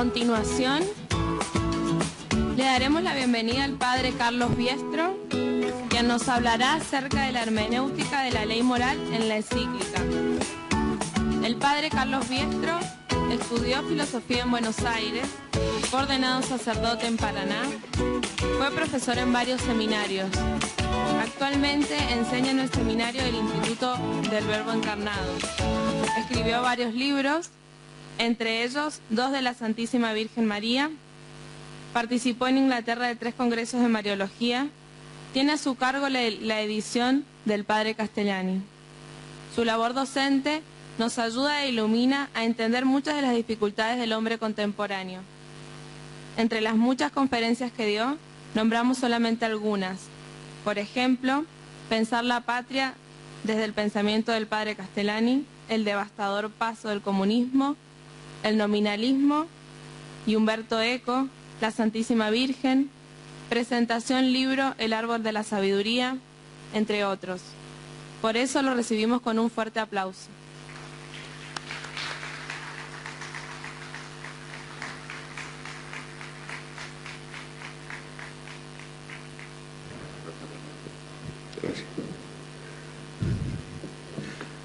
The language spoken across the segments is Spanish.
continuación, le daremos la bienvenida al padre Carlos Biestro, quien nos hablará acerca de la hermenéutica de la ley moral en la encíclica. El padre Carlos Biestro estudió filosofía en Buenos Aires, fue ordenado sacerdote en Paraná, fue profesor en varios seminarios. Actualmente enseña en el seminario del Instituto del Verbo Encarnado. Escribió varios libros, entre ellos 2 de la Santísima Virgen María. Participó en Inglaterra de 3 congresos de Mariología. Tiene a su cargo la edición del Padre Castellani. Su labor docente nos ayuda e ilumina a entender muchas de las dificultades del hombre contemporáneo. Entre las muchas conferencias que dio, nombramos solamente algunas. Por ejemplo, Pensar la patria desde el pensamiento del Padre Castellani, el devastador paso del comunismo, el nominalismo, y Humberto Eco, la Santísima Virgen, presentación libro El árbol de la sabiduría, entre otros. Por eso lo recibimos con un fuerte aplauso.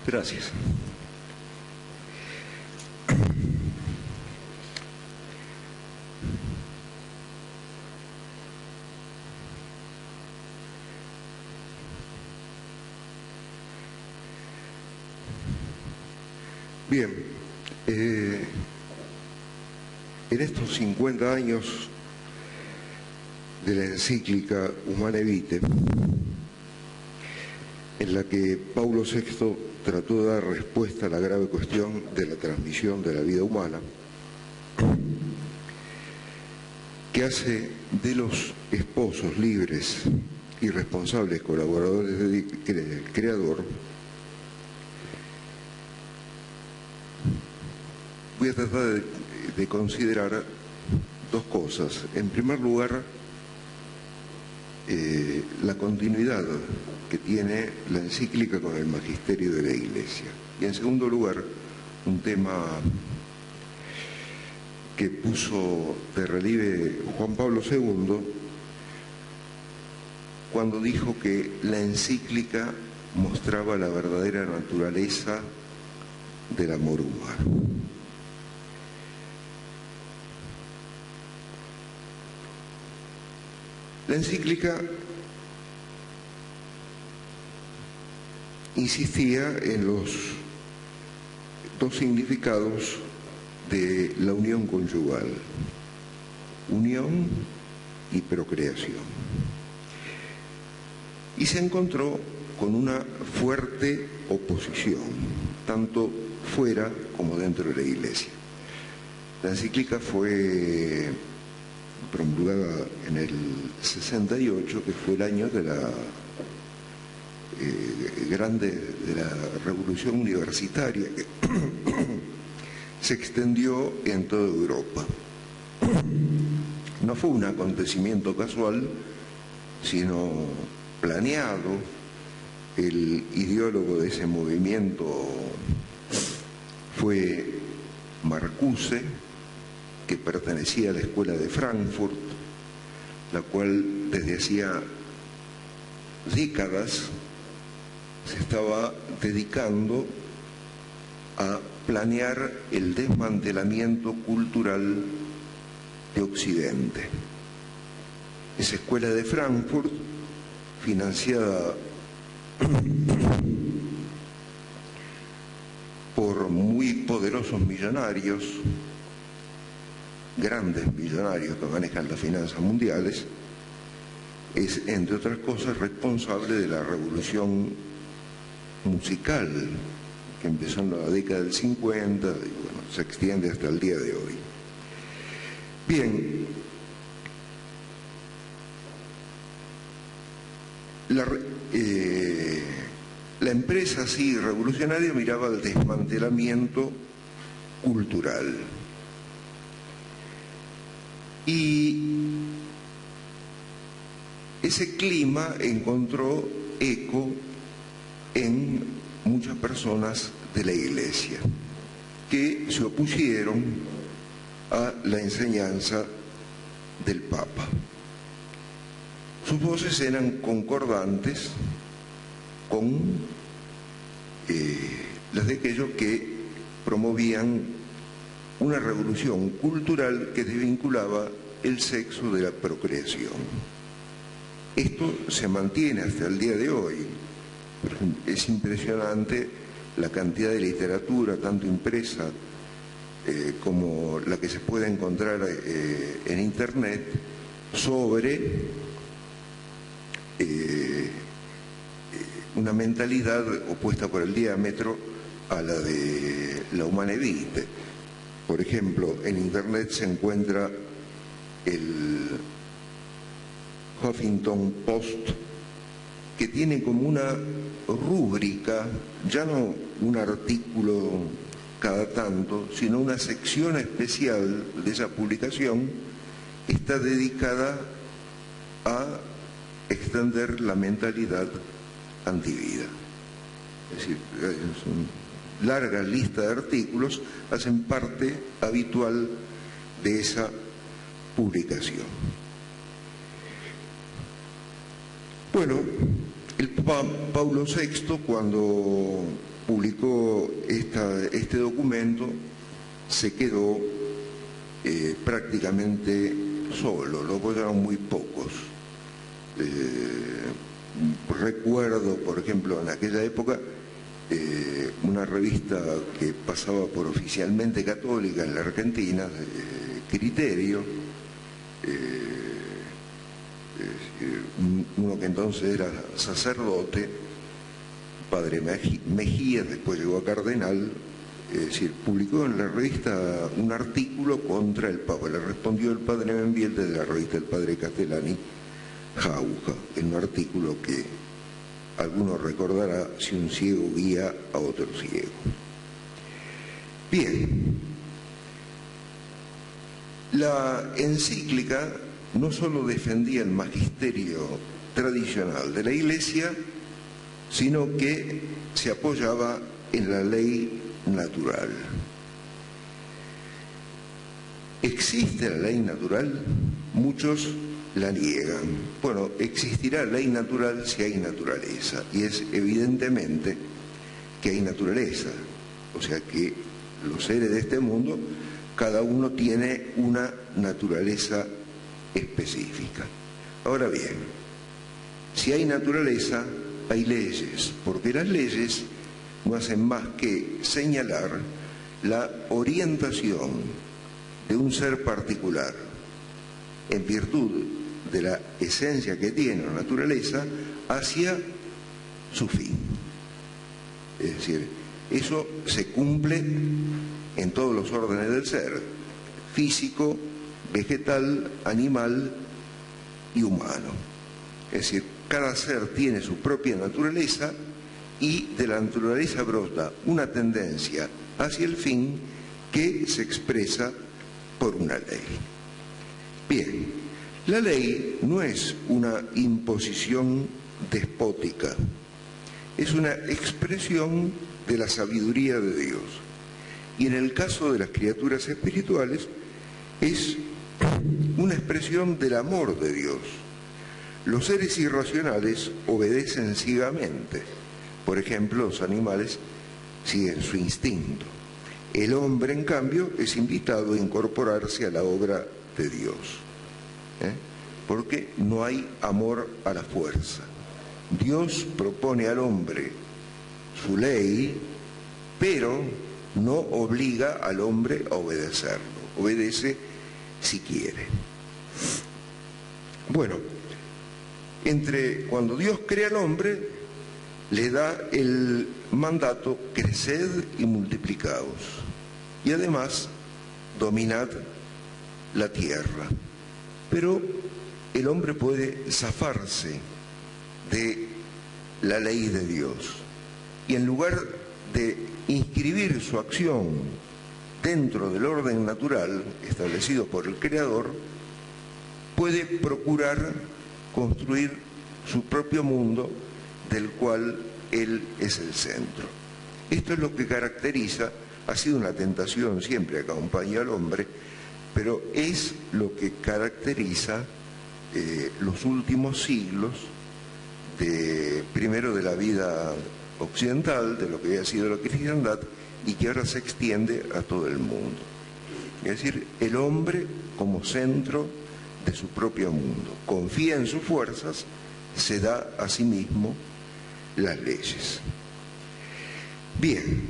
Gracias. Bien, en estos 50 años de la encíclica Humanae Vitae, en la que Paulo VI trató de dar respuesta a la grave cuestión de la transmisión de la vida humana, que hace de los esposos libres y responsables colaboradores del Creador, voy a tratar de considerar 2 cosas. En primer lugar, la continuidad que tiene la encíclica con el magisterio de la Iglesia. Y en segundo lugar, un tema que puso de relieve Juan Pablo II cuando dijo que la encíclica mostraba la verdadera naturaleza del amor humano. La encíclica insistía en los 2 significados de la unión conyugal: unión y procreación. Y se encontró con una fuerte oposición, tanto fuera como dentro de la Iglesia. La encíclica fue promulgada en el 68, que fue el año de la de la revolución universitaria, que se extendió en toda Europa. No fue un acontecimiento casual, sino planeado. El ideólogo de ese movimiento fue Marcuse, que pertenecía a la escuela de Frankfurt, la cual desde hacía décadas se estaba dedicando a planear el desmantelamiento cultural de Occidente. Esa escuela de Frankfurt, financiada por muy poderosos millonarios, grandes millonarios que manejan las finanzas mundiales, es, entre otras cosas, responsable de la revolución musical que empezó en la década del 50 y bueno, se extiende hasta el día de hoy. Bien, la empresa así revolucionaria miraba el desmantelamiento cultural. Y ese clima encontró eco en muchas personas de la Iglesia que se opusieron a la enseñanza del Papa. Sus voces eran concordantes con las de aquellos que promovían una revolución cultural que desvinculaba el sexo de la procreación. Esto se mantiene hasta el día de hoy. Es impresionante la cantidad de literatura, tanto impresa como la que se puede encontrar en Internet, sobre una mentalidad opuesta por el diámetro a la de la Humane Vitae. Por ejemplo, en Internet se encuentra el Huffington Post, que tiene como una rúbrica, ya no un artículo cada tanto, sino una sección especial de esa publicación, está dedicada a extender la mentalidad antivida. Es decir, larga lista de artículos hacen parte habitual de esa publicación. Bueno, el Papa Paulo VI, cuando publicó este documento, se quedó prácticamente solo, lo apoyaron muy pocos. Recuerdo, por ejemplo, en aquella época, una revista que pasaba por oficialmente católica en la Argentina, Criterio, uno que entonces era sacerdote, padre Mejía, después llegó a cardenal, es decir, publicó en la revista un artículo contra el Papa. Le respondió el padre Membielde de la revista del padre Castellani, Jauja, en un artículo que alguno recordará: si un ciego guía a otro ciego. Bien, la encíclica no solo defendía el magisterio tradicional de la Iglesia, sino que se apoyaba en la ley natural. ¿Existe la ley natural? Muchos la niegan. Bueno, existirá ley natural si hay naturaleza, y es evidentemente que hay naturaleza, o sea que los seres de este mundo, cada uno tiene una naturaleza específica. Ahora bien, si hay naturaleza, hay leyes, porque las leyes no hacen más que señalar la orientación de un ser particular en virtud de la esencia que tiene la naturaleza hacia su fin. Es decir, eso se cumple en todos los órdenes del ser: físico, vegetal, animal y humano. Es decir, cada ser tiene su propia naturaleza y de la naturaleza brota una tendencia hacia el fin que se expresa por una ley. Bien, la ley no es una imposición despótica, es una expresión de la sabiduría de Dios. Y en el caso de las criaturas espirituales, es una expresión del amor de Dios. Los seres irracionales obedecen ciegamente. Por ejemplo, los animales siguen su instinto. El hombre, en cambio, es invitado a incorporarse a la obra de Dios, porque no hay amor a la fuerza. Dios propone al hombre su ley, pero no obliga al hombre a obedecerlo. Obedece si quiere. Bueno, cuando Dios crea al hombre, le da el mandato: creced y multiplicaos, y además dominad la tierra. Pero el hombre puede zafarse de la ley de Dios, y en lugar de inscribir su acción dentro del orden natural establecido por el Creador, puede procurar construir su propio mundo del cual él es el centro. Esto es lo que caracteriza, ha sido una tentación siempre que acompaña al hombre, pero es lo que caracteriza los últimos siglos, primero de la vida occidental, de lo que había sido la cristiandad, y que ahora se extiende a todo el mundo. Es decir, el hombre como centro de su propio mundo. Confía en sus fuerzas, se da a sí mismo las leyes. Bien,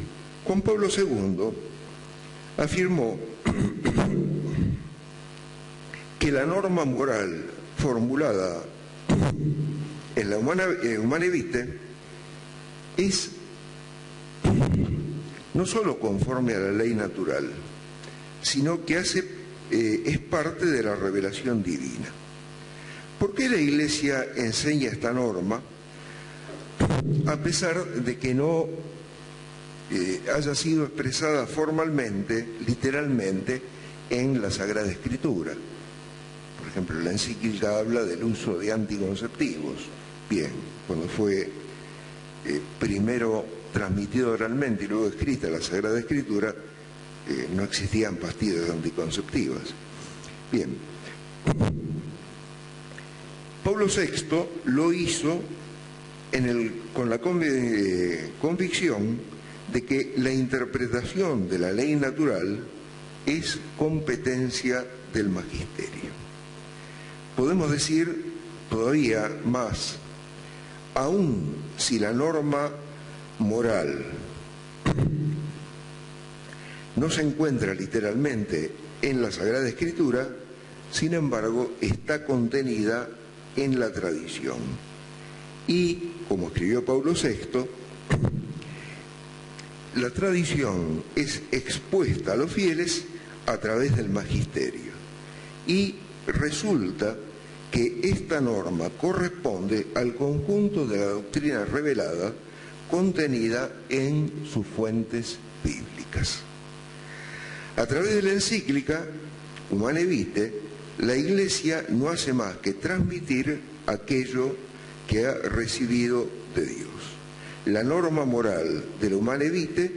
Juan Pablo II afirmó que la norma moral formulada en la Humanae Vitae es no solo conforme a la ley natural, sino que es parte de la revelación divina. ¿Por qué la Iglesia enseña esta norma, a pesar de que no haya sido expresada formalmente, literalmente, en la Sagrada Escritura? Por ejemplo, la encíclica habla del uso de anticonceptivos. Bien, cuando fue primero transmitido oralmente y luego escrita la Sagrada Escritura, no existían pastillas anticonceptivas. Bien, Pablo VI lo hizo con la convicción de que la interpretación de la ley natural es competencia del magisterio. Podemos decir todavía más, aun si la norma moral no se encuentra literalmente en la Sagrada Escritura, sin embargo, está contenida en la tradición. Y, como escribió Pablo VI, la tradición es expuesta a los fieles a través del magisterio. Y resulta que esta norma corresponde al conjunto de la doctrina revelada contenida en sus fuentes bíblicas. A través de la encíclica Humanae Vitae, la Iglesia no hace más que transmitir aquello que ha recibido de Dios. La norma moral de la Humanae Vitae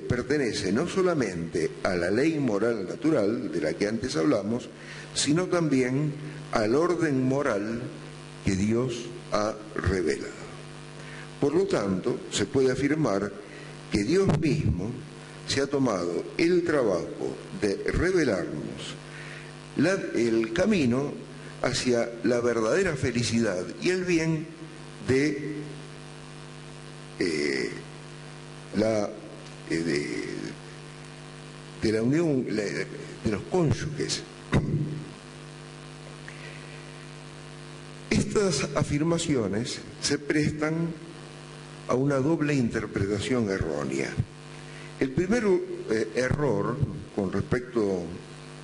pertenece no solamente a la ley moral natural, de la que antes hablamos, sino también al orden moral que Dios ha revelado. Por lo tanto, se puede afirmar que Dios mismo se ha tomado el trabajo de revelarnos el camino hacia la verdadera felicidad y el bien de la unión de los cónyuges. Estas afirmaciones se prestan a una doble interpretación errónea. El primer error con respecto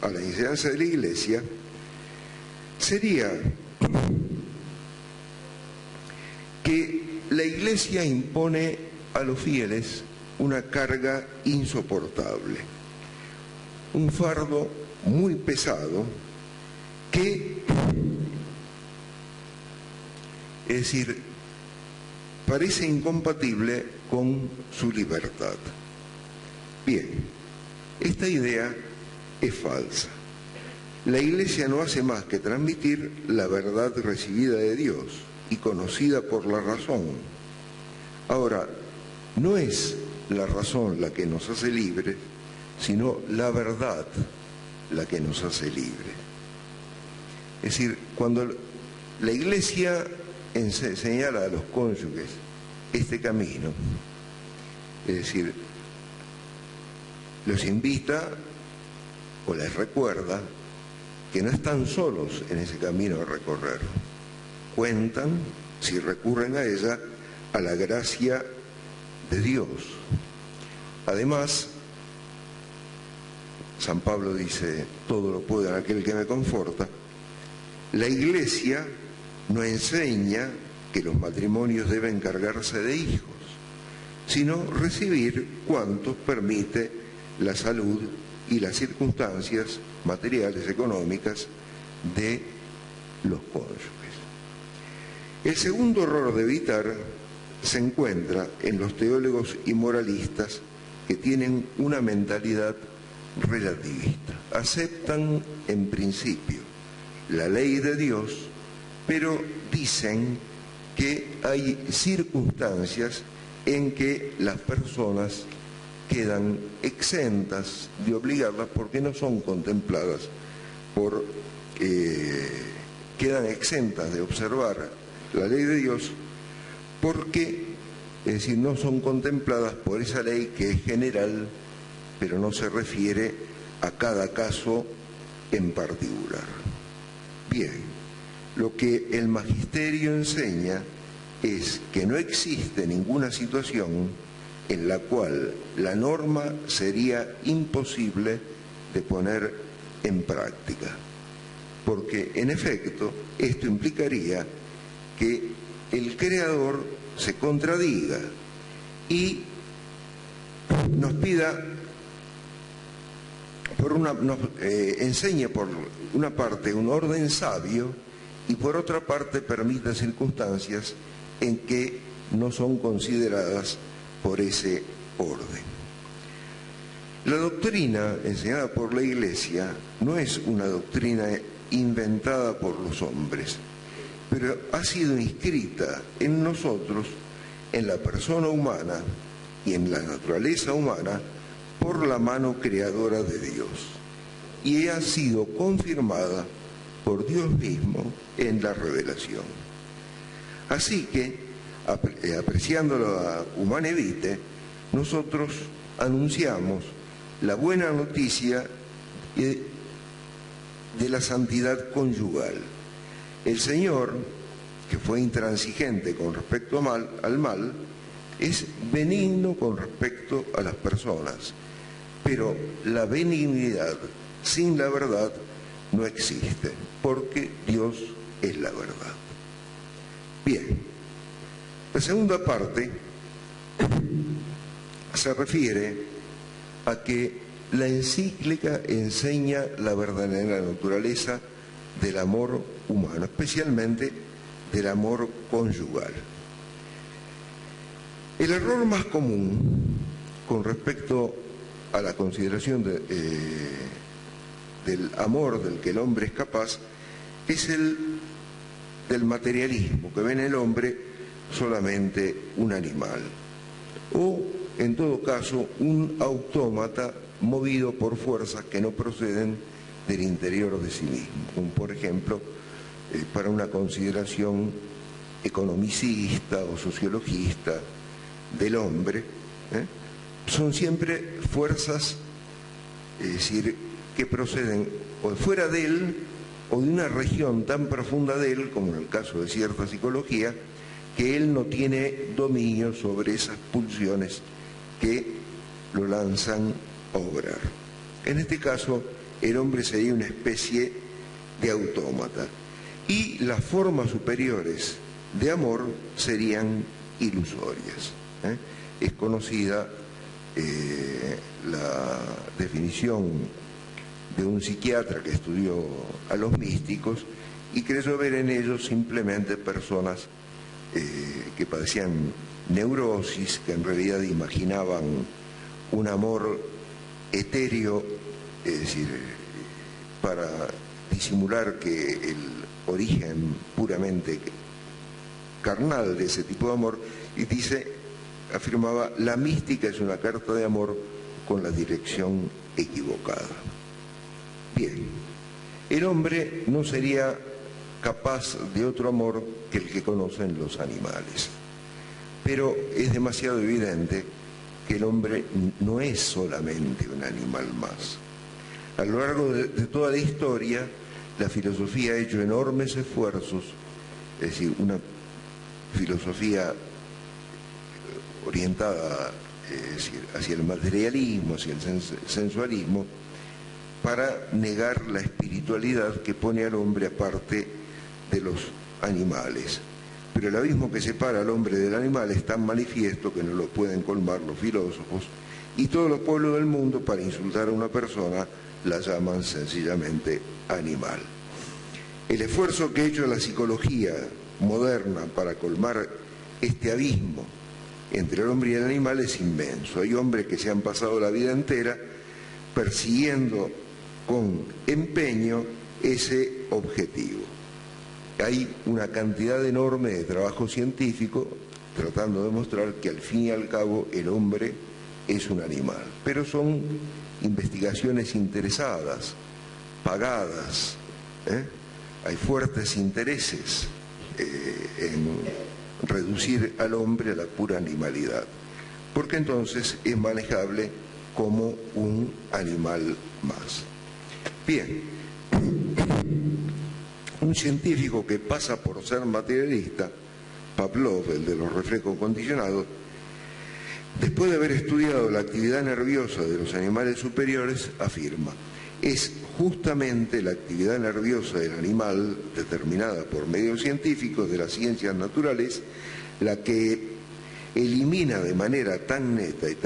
a la enseñanza de la Iglesia sería que la Iglesia impone a los fieles una carga insoportable, un fardo muy pesado que, es decir, parece incompatible con su libertad. Bien, esta idea es falsa. La Iglesia no hace más que transmitir la verdad recibida de Dios y conocida por la razón. Ahora, no es la razón la que nos hace libres, sino la verdad la que nos hace libres. Es decir, cuando la Iglesia señala a los cónyuges este camino, es decir, los invita o les recuerda que no están solos en ese camino a recorrer. Cuentan, si recurren a ella, a la gracia de Dios. Además, San Pablo dice, todo lo puedo en aquel que me conforta. La Iglesia no enseña que los matrimonios deben cargarse de hijos, sino recibir cuantos permite la salud y las circunstancias materiales, económicas de los cónyuges. El segundo error de evitar se encuentra en los teólogos y moralistas que tienen una mentalidad relativistas. Aceptan en principio la ley de Dios, pero dicen que hay circunstancias en que las personas quedan exentas de obligarlas porque no son contempladas quedan exentas de observar la ley de Dios porque, es decir, no son contempladas por esa ley que es general, pero no se refiere a cada caso en particular. Bien, lo que el magisterio enseña es que no existe ninguna situación en la cual la norma sería imposible de poner en práctica, porque en efecto esto implicaría que el Creador se contradiga y nos pida, nos enseñe por una parte un orden sabio y por otra parte permita circunstancias en que no son consideradas por ese orden. La doctrina enseñada por la Iglesia no es una doctrina inventada por los hombres, pero ha sido inscrita en nosotros, en la persona humana y en la naturaleza humana, por la mano creadora de Dios, y ha sido confirmada por Dios mismo en la revelación. Así que, apreciando la Humanae Vitae, nosotros anunciamos la buena noticia de la santidad conyugal. El Señor, que fue intransigente con respecto al mal, es benigno con respecto a las personas, pero la benignidad sin la verdad no existe, porque Dios es la verdad. Bien, la segunda parte se refiere a que la encíclica enseña la verdadera naturaleza del amor humano, especialmente del amor conyugal. El error más común con respecto a la consideración del amor del que el hombre es capaz es el del materialismo, que ve en el hombre solamente un animal, o en todo caso un autómata movido por fuerzas que no proceden del interior de sí mismo, como por ejemplo para una consideración economicista o sociologista del hombre, son siempre fuerzas, es decir, que proceden o fuera de él o de una región tan profunda de él, como en el caso de cierta psicología, que él no tiene dominio sobre esas pulsiones que lo lanzan a obrar. En este caso, el hombre sería una especie de autómata y las formas superiores de amor serían ilusorias. Es conocida la definición de un psiquiatra que estudió a los místicos y creyó ver en ellos simplemente personas que padecían neurosis, que en realidad imaginaban un amor etéreo, es decir, para disimular que el origen puramente carnal de ese tipo de amor, y afirmaba, la mística es una carta de amor con la dirección equivocada. Bien, el hombre no sería capaz de otro amor que el que conocen los animales, pero es demasiado evidente que el hombre no es solamente un animal más. A lo largo de toda la historia, la filosofía ha hecho enormes esfuerzos, es decir, una filosofía orientada hacia el materialismo, hacia el sensualismo, para negar la espiritualidad que pone al hombre aparte de los animales. Pero el abismo que separa al hombre del animal es tan manifiesto que no lo pueden colmar los filósofos, y todos los pueblos del mundo, para insultar a una persona, la llaman sencillamente animal. El esfuerzo que ha hecho la psicología moderna para colmar este abismo entre el hombre y el animal es inmenso. Hay hombres que se han pasado la vida entera persiguiendo con empeño ese objetivo. Hay una cantidad enorme de trabajo científico tratando de demostrar que al fin y al cabo el hombre es un animal, pero son investigaciones interesadas, pagadas, hay fuertes intereses en reducir al hombre a la pura animalidad, porque entonces es manejable como un animal más. Bien, un científico que pasa por ser materialista, Pavlov, el de los reflejos condicionados, después de haber estudiado la actividad nerviosa de los animales superiores, afirma: es justamente la actividad nerviosa del animal, determinada por medios científicos de las ciencias naturales, la que elimina de manera tan neta y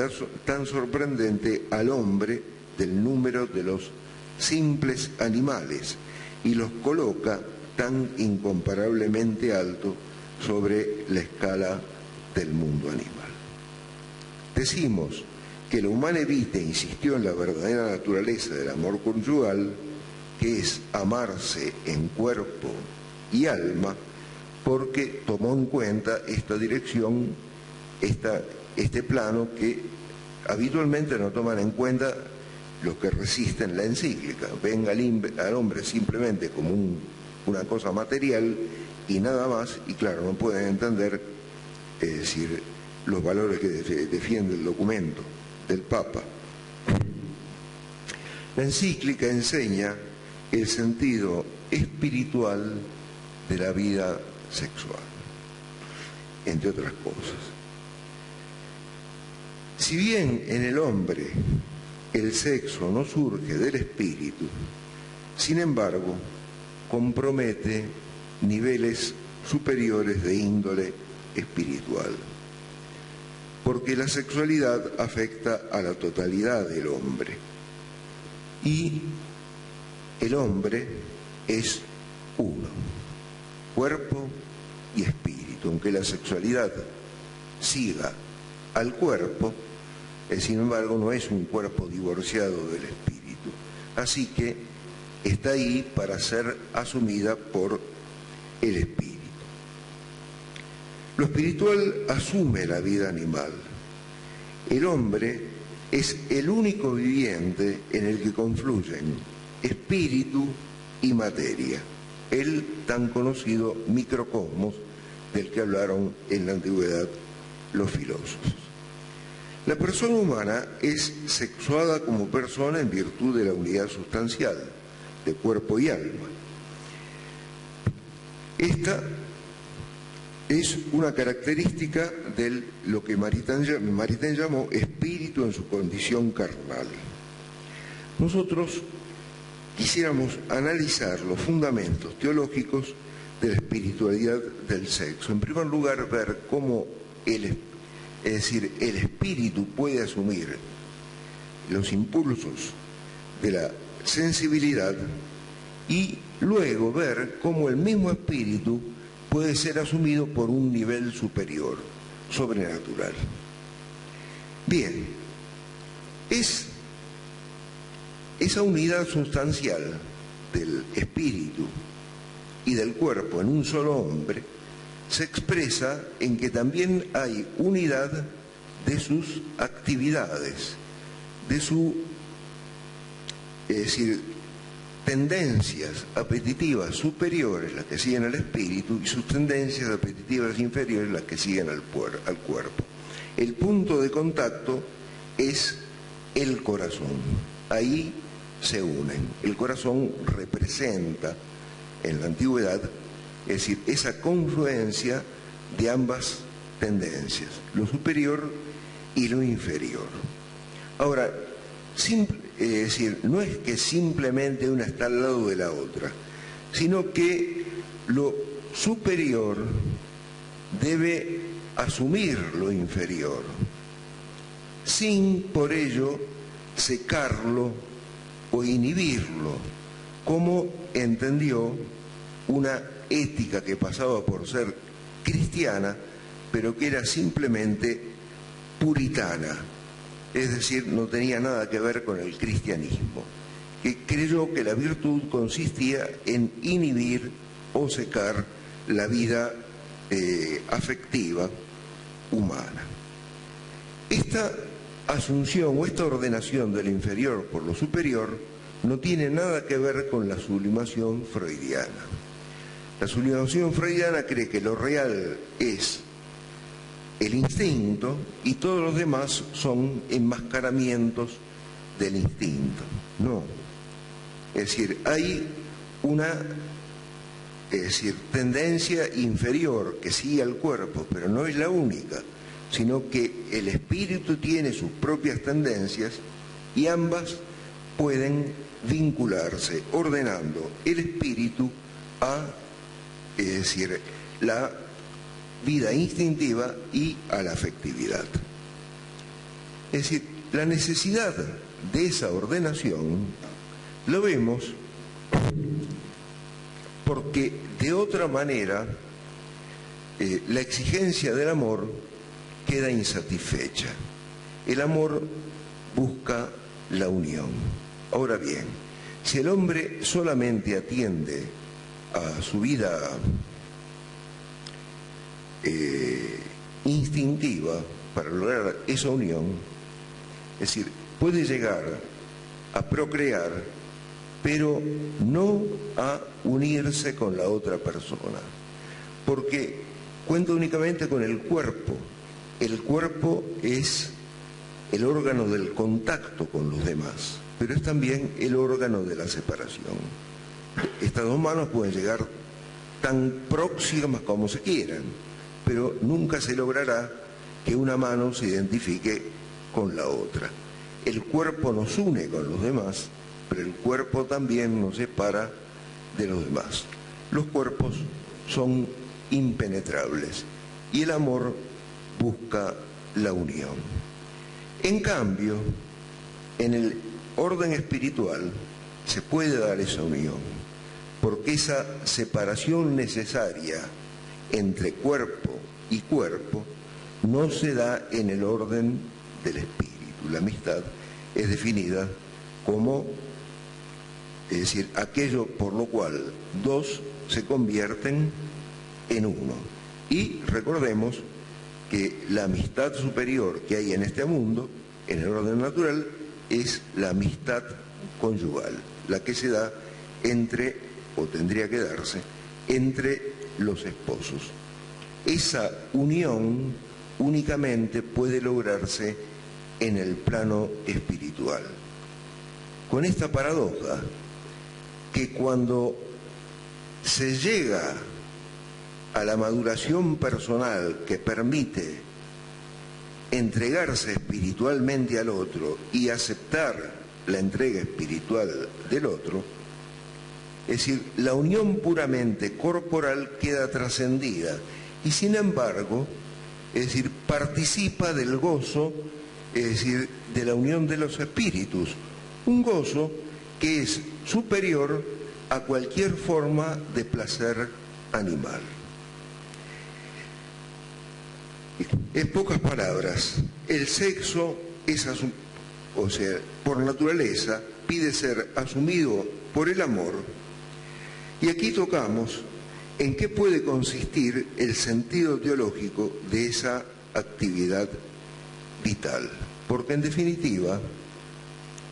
tan sorprendente al hombre del número de los simples animales y los coloca tan incomparablemente alto sobre la escala del mundo animal. Decimos que la humana Evita insistió en la verdadera naturaleza del amor conyugal, que es amarse en cuerpo y alma, porque tomó en cuenta esta dirección, este plano que habitualmente no toman en cuenta los que resisten la encíclica. Ven al hombre simplemente como una cosa material y nada más, y claro, no pueden entender, es decir, los valores que defiende el documento del Papa. La encíclica enseña el sentido espiritual de la vida sexual, entre otras cosas. Si bien en el hombre el sexo no surge del espíritu, sin embargo, compromete niveles superiores de índole espiritual, porque la sexualidad afecta a la totalidad del hombre y el hombre es uno, cuerpo y espíritu. Aunque la sexualidad siga al cuerpo, sin embargo no es un cuerpo divorciado del espíritu, así que está ahí para ser asumida por el espíritu. Lo espiritual asume la vida animal. El hombre es el único viviente en el que confluyen espíritu y materia, el tan conocido microcosmos del que hablaron en la antigüedad los filósofos. La persona humana es sexuada como persona en virtud de la unidad sustancial de cuerpo y alma. Esta es una característica de lo que Maritain llamó espíritu en su condición carnal. Nosotros quisiéramos analizar los fundamentos teológicos de la espiritualidad del sexo. En primer lugar, ver cómo el espíritu puede asumir los impulsos de la sensibilidad y luego ver cómo el mismo espíritu puede ser asumido por un nivel superior, sobrenatural. Bien, esa unidad sustancial del espíritu y del cuerpo en un solo hombre se expresa en que también hay unidad de sus actividades, de su, tendencias apetitivas superiores, las que siguen al espíritu, y sus tendencias apetitivas inferiores, las que siguen al cuerpo. El punto de contacto es el corazón. Ahí se unen. El corazón representa en la antigüedad, es decir, esa confluencia de ambas tendencias, lo superior y lo inferior. Ahora, es decir, no es que simplemente una está al lado de la otra, sino que lo superior debe asumir lo inferior, sin por ello secarlo o inhibirlo, como entendió una ética que pasaba por ser cristiana, pero que era simplemente puritana, es decir, no tenía nada que ver con el cristianismo, que creyó que la virtud consistía en inhibir o secar la vida afectiva humana. Esta asunción o esta ordenación del inferior por lo superior no tiene nada que ver con la sublimación freudiana. La sublimación freudiana cree que lo real es el instinto y todos los demás son enmascaramientos del instinto. No. Es decir, hay una tendencia inferior que sigue al cuerpo, pero no es la única, sino que el espíritu tiene sus propias tendencias y ambas pueden vincularse, ordenando el espíritu a, la vida instintiva y a la afectividad. Es decir, la necesidad de esa ordenación lo vemos porque de otra manera la exigencia del amor queda insatisfecha. El amor busca la unión. Ahora bien, si el hombre solamente atiende a su vida instintiva para lograr esa unión, es decir, puede llegar a procrear, pero no a unirse con la otra persona, porque cuenta únicamente con el cuerpo. El cuerpo es el órgano del contacto con los demás, pero es también el órgano de la separación. Estas dos manos pueden llegar tan próximas como se quieran, pero nunca se logrará que una mano se identifique con la otra. El cuerpo nos une con los demás, pero el cuerpo también nos separa de los demás. Los cuerpos son impenetrables y el amor busca la unión. En cambio, en el orden espiritual se puede dar esa unión, porque esa separación necesaria entre cuerpo y cuerpo no se da en el orden del espíritu. La amistad es definida como, es decir, aquello por lo cual dos se convierten en uno. Y recordemos que la amistad superior que hay en este mundo, en el orden natural, es la amistad conyugal, la que se da entre, o tendría que darse, entre los esposos. Esa unión únicamente puede lograrse en el plano espiritual. Con esta paradoja, que cuando se llega a la maduración personal que permite entregarse espiritualmente al otro y aceptar la entrega espiritual del otro, es decir, la unión puramente corporal queda trascendida y sin embargo, es decir, participa del gozo, es decir, de la unión de los espíritus, un gozo que es superior a cualquier forma de placer animal. En pocas palabras, el sexo es, por naturaleza, pide ser asumido por el amor, y aquí tocamos en qué puede consistir el sentido teológico de esa actividad vital, porque en definitiva,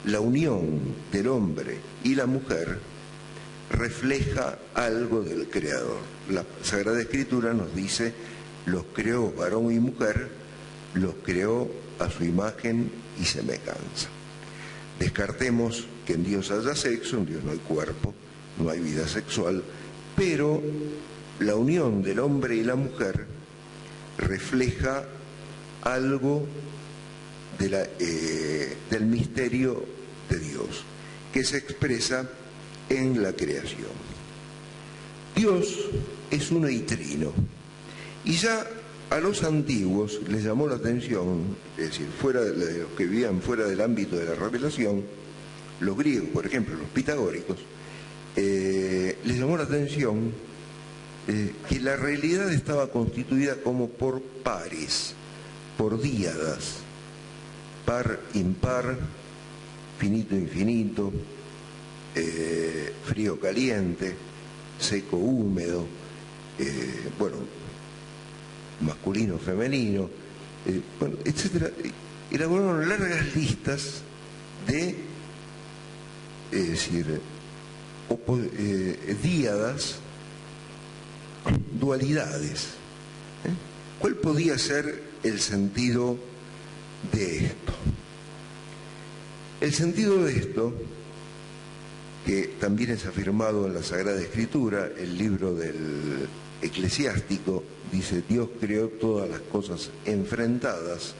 la unión del hombre y la mujer refleja algo del Creador. La Sagrada Escritura nos dice: los creó varón y mujer, los creó a su imagen y semejanza. Descartemos que en Dios haya sexo, en Dios no hay cuerpo, no hay vida sexual, pero la unión del hombre y la mujer refleja algo del misterio de Dios, que se expresa en la creación. Dios es uno y trino. Y ya a los antiguos les llamó la atención, es decir, fuera de los que vivían fuera del ámbito de la revelación, los griegos, por ejemplo, los pitagóricos, les llamó la atención que la realidad estaba constituida como por pares, por díadas par, impar, finito, infinito, frío, caliente, seco, húmedo, bueno, masculino, femenino, bueno, etcétera. Elaboraron largas listas de, es decir, díadas, dualidades. ¿Cuál podía ser el sentido de esto? El sentido de esto, que también es afirmado en la Sagrada Escritura, el libro del Eclesiástico, dice: Dios creó todas las cosas enfrentadas,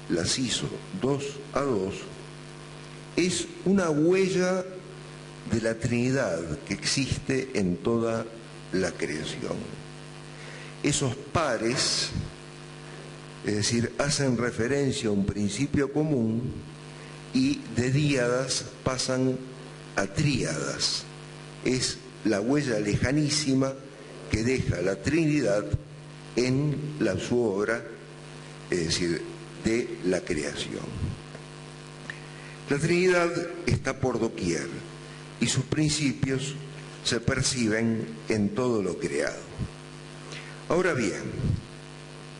las hizo 2 a 2, es una huella de la Trinidad que existe en toda la creación. Esos pares, es decir, hacen referencia a un principio común, y de díadas pasan a tríadas. Es la huella lejanísima que deja la Trinidad en su obra, es decir, de la creación. La Trinidad está por doquier y sus principios se perciben en todo lo creado. Ahora bien,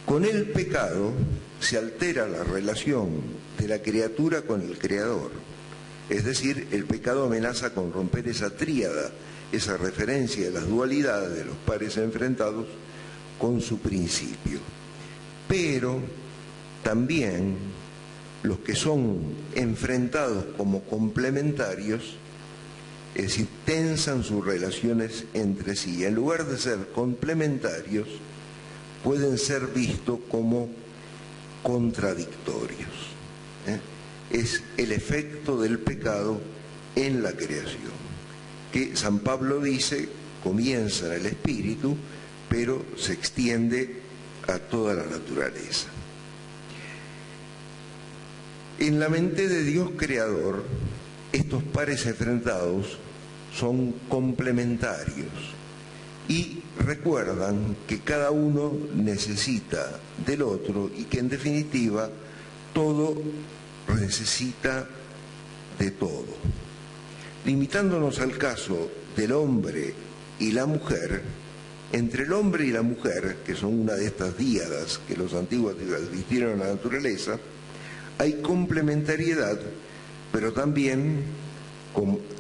con el pecado se altera la relación de la criatura con el Creador. Es decir, el pecado amenaza con romper esa tríada, esa referencia de las dualidades de los pares enfrentados con su principio. Pero también los que son enfrentados como complementarios, es decir, tensan sus relaciones entre sí, y en lugar de ser complementarios, pueden ser vistos como contradictorios. Es el efecto del pecado en la creación, que San Pablo dice comienza en el espíritu, pero se extiende a toda la naturaleza. En la mente de Dios creador, estos pares enfrentados son complementarios y recuerdan que cada uno necesita del otro y que en definitiva todo necesita de todo. Limitándonos al caso del hombre y la mujer, entre el hombre y la mujer, que son una de estas díadas que los antiguos advirtieron a la naturaleza, hay complementariedad, pero también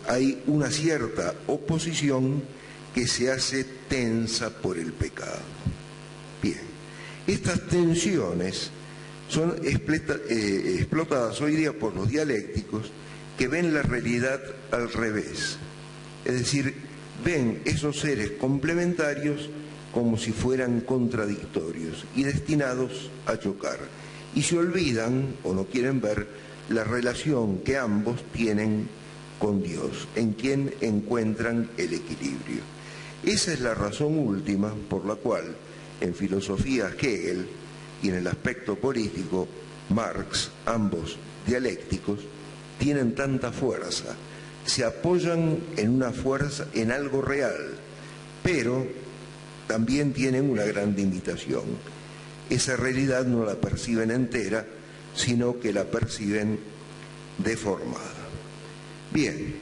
hay una cierta oposición que se hace tensa por el pecado. Bien, estas tensiones son explotadas hoy día por los dialécticos, que ven la realidad al revés. Es decir, ven esos seres complementarios como si fueran contradictorios y destinados a chocar. Y se olvidan o no quieren ver la relación que ambos tienen con Dios, en quien encuentran el equilibrio. Esa es la razón última por la cual en filosofía Hegel y en el aspecto político Marx, ambos dialécticos, tienen tanta fuerza. Se apoyan en una fuerza, en algo real, pero también tienen una gran limitación. Esa realidad no la perciben entera, sino que la perciben deformada. Bien,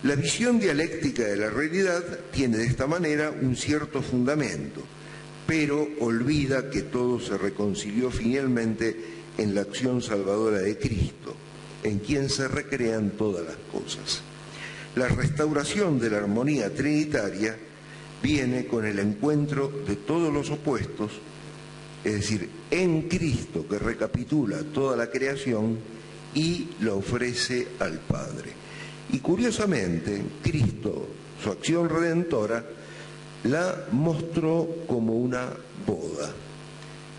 la visión dialéctica de la realidad tiene de esta manera un cierto fundamento, pero olvida que todo se reconcilió finalmente en la acción salvadora de Cristo, en quien se recrean todas las cosas. La restauración de la armonía trinitaria viene con el encuentro de todos los opuestos, es decir, en Cristo, que recapitula toda la creación y la ofrece al Padre. Y curiosamente, Cristo, su acción redentora, la mostró como una boda.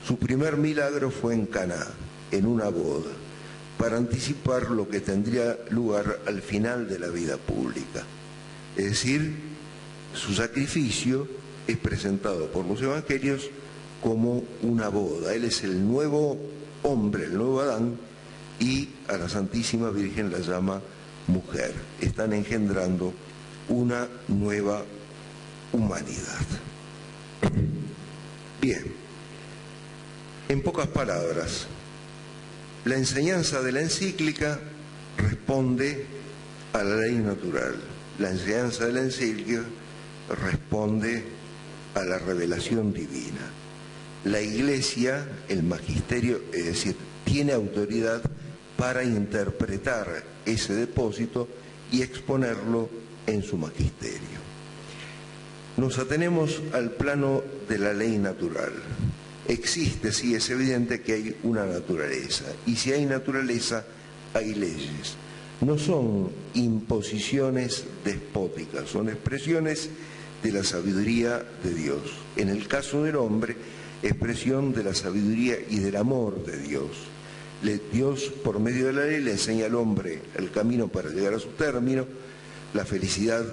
Su primer milagro fue en Caná, en una boda, para anticipar lo que tendría lugar al final de la vida pública. Es decir, su sacrificio es presentado por los evangelios como una boda. Él es el nuevo hombre, el nuevo Adán, y a la Santísima Virgen la llama mujer. Están engendrando una nueva humanidad. Bien, en pocas palabras, La enseñanza de la encíclica responde a la ley natural. La enseñanza de la encíclica responde a la revelación divina. La Iglesia, el magisterio, es decir, tiene autoridad para interpretar ese depósito y exponerlo en su magisterio. Nos atenemos al plano de la ley natural. Existe, sí, es evidente que hay una naturaleza, y si hay naturaleza, hay leyes. No son imposiciones despóticas, son expresiones de la sabiduría de Dios. En el caso del hombre, expresión de la sabiduría y del amor de Dios. Dios, por medio de la ley, le enseña al hombre el camino para llegar a su término, la felicidad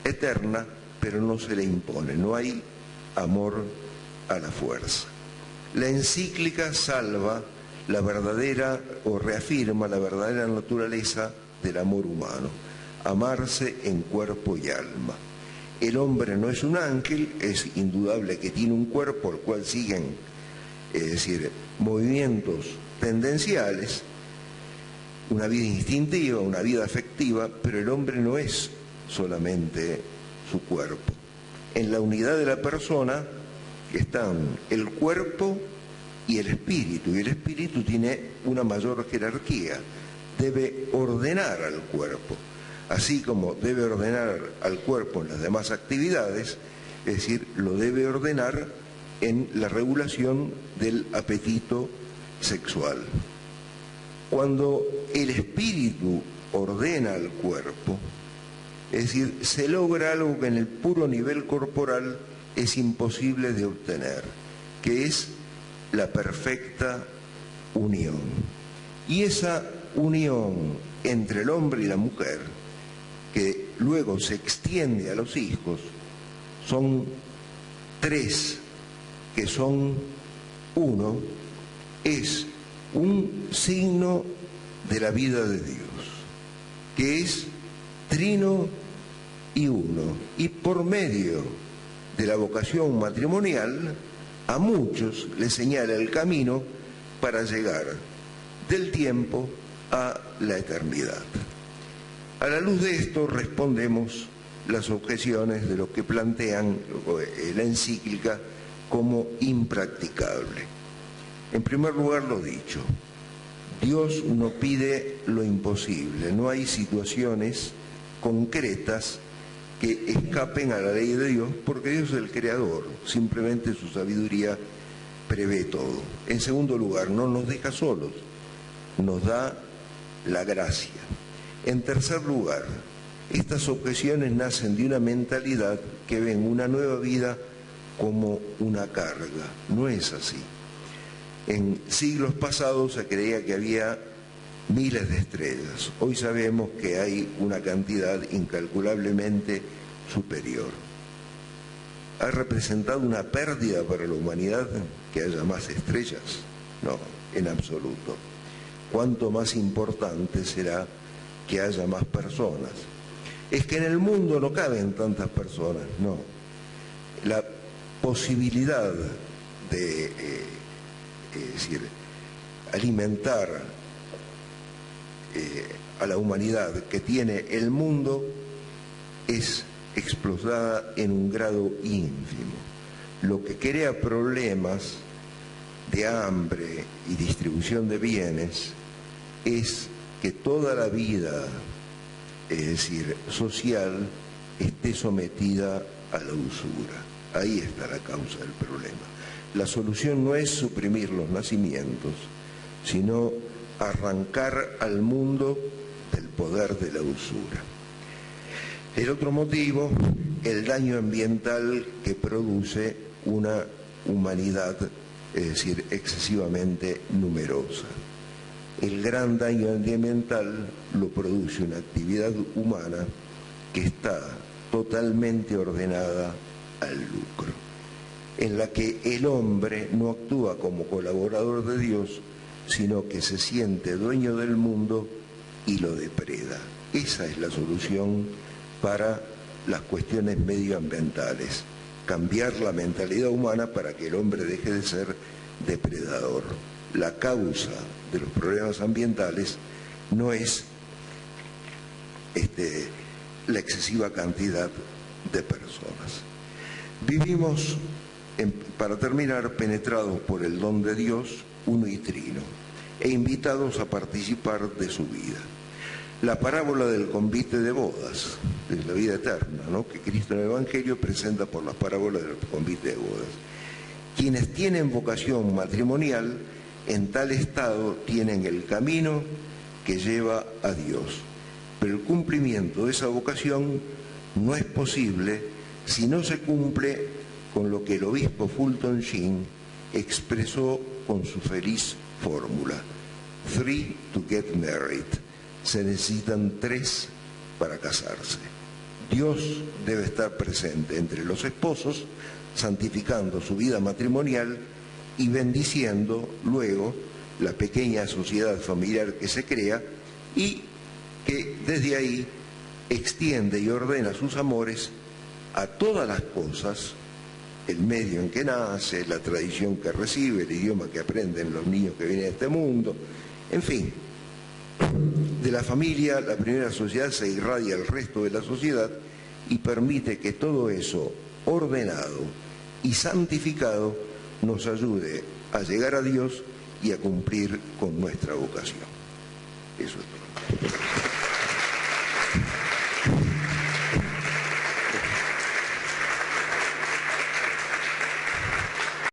eterna, pero no se le impone, no hay amor a la fuerza. La encíclica salva la verdadera, o reafirma la verdadera naturaleza del amor humano, amarse en cuerpo y alma. El hombre no es un ángel, es indudable que tiene un cuerpo al cual siguen, es decir, movimientos tendenciales, una vida instintiva, una vida afectiva, pero el hombre no es solamente su cuerpo. En la unidad de la persona están el cuerpo y el espíritu tiene una mayor jerarquía, debe ordenar al cuerpo, así como debe ordenar al cuerpo en las demás actividades, es decir, lo debe ordenar en la regulación del apetito sexual. Cuando el espíritu ordena al cuerpo, es decir, se logra algo que en el puro nivel corporal es imposible de obtener, que es la perfecta unión. Y esa unión entre el hombre y la mujer, que luego se extiende a los hijos, son tres que son uno, es un signo de la vida de Dios, que es trino y uno, y por medio de la vocación matrimonial a muchos les señala el camino para llegar del tiempo a la eternidad. A la luz de esto respondemos las objeciones de lo que plantean la encíclica como impracticable. En primer lugar, lo dicho, Dios no pide lo imposible, no hay situaciones concretas que escapen a la ley de Dios, porque Dios es el creador, simplemente su sabiduría prevé todo. En segundo lugar, no nos deja solos, nos da la gracia. En tercer lugar, estas objeciones nacen de una mentalidad que ven una nueva vida como una carga. No es así. En siglos pasados se creía que había miles de estrellas. Hoy sabemos que hay una cantidad incalculablemente superior. ¿Ha representado una pérdida para la humanidad que haya más estrellas? No, en absoluto. ¿Cuánto más importante será que haya más personas? Es que en el mundo no caben tantas personas, no. La posibilidad de decir, alimentar a la humanidad que tiene el mundo es explosada en un grado ínfimo. Lo que crea problemas de hambre y distribución de bienes es que toda la vida, es decir, social, esté sometida a la usura. Ahí está la causa del problema. La solución no es suprimir los nacimientos, sino arrancar al mundo del poder de la usura. El otro motivo, el daño ambiental que produce una humanidad, es decir, excesivamente numerosa. El gran daño ambiental lo produce una actividad humana que está totalmente ordenada al lucro, en la que el hombre no actúa como colaborador de Dios, sino que se siente dueño del mundo y lo depreda. Esa es la solución para las cuestiones medioambientales, cambiar la mentalidad humana para que el hombre deje de ser depredador. la causa de los problemas ambientales no es la excesiva cantidad de personas. Vivimos, para terminar, penetrados por el don de Dios, uno y trino, e invitados a participar de su vida. La parábola del convite de bodas, de la vida eterna, ¿no?, que Cristo en el Evangelio presenta por la parábola del convite de bodas. Quienes tienen vocación matrimonial, en tal estado tienen el camino que lleva a Dios. Pero el cumplimiento de esa vocación no es posible si no se cumple con lo que el obispo Fulton Sheen expresó con su feliz fórmula: 3 to get married. Se necesitan 3 para casarse. Dios debe estar presente entre los esposos, santificando su vida matrimonial y bendiciendo luego la pequeña sociedad familiar que se crea y que desde ahí extiende y ordena sus amores a todas las cosas, el medio en que nace, la tradición que recibe, el idioma que aprenden los niños que vienen a este mundo, en fin. De la familia, la primera sociedad se irradia al resto de la sociedad y permite que todo eso ordenado y santificado nos ayude a llegar a Dios y a cumplir con nuestra vocación. Eso es todo.